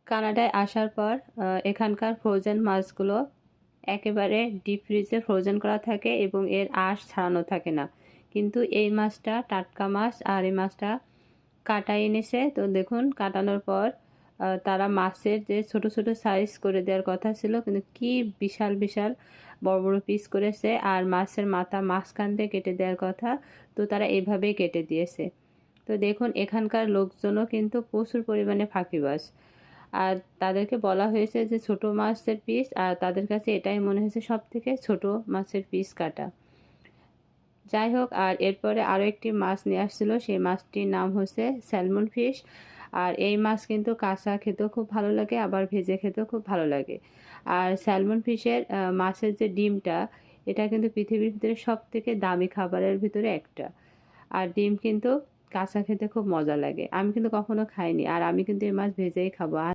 কানাডায় আসার পর এখানকার ফ্রোজেন মাছগুলো একেবারে ডিপ ফ্রিজে ফ্রোজেন করা থাকে এবং এর আঁশ ছাড়ানো থাকে না। কিন্তু এই মাছটা টাটকা মাছ, আর এই মাছটা কাটাই এনেছে। তো দেখুন, কাটানোর পর তারা মাছের যে ছোট ছোট সাইজ করে দেওয়ার কথা ছিল, কিন্তু কি বিশাল বিশাল বড় বড় পিস করেছে। আর মাছের মাথা মাঝখান দিয়ে কেটে দেওয়ার কথা, তো তারা এইভাবেই কেটে দিয়েছে। তো দেখুন, এখানকার লোকজনও কিন্তু প্রচুর পরিমাণে ফাঁকিবাজ। আর তাদেরকে বলা হয়েছে যে ছোট মাছের পিস, আর তাদের কাছে এটাই মনে হয়েছে সব থেকে ছোট মাছের পিস কাটা। যাই হোক, আর এরপরে আরও একটি মাছ নিয়ে আসছিল, সেই মাছটির নাম হচ্ছে স্যালমন ফিশ। আর এই মাছ কিন্তু কাঁচা খেতেও খুব ভালো লাগে, আবার ভেজে খেতেও খুব ভালো লাগে। আর স্যালমন ফিশের মাছের যে ডিমটা, এটা কিন্তু পৃথিবীর ভিতরে সব থেকে দামি খাবারের ভিতরে একটা। আর ডিম কিন্তু কাঁচা খেতে খুব মজা লাগে। আমি কিন্তু কখনো খাইনি, আর আমি কিন্তু এই মাছ ভেজেই খাবো।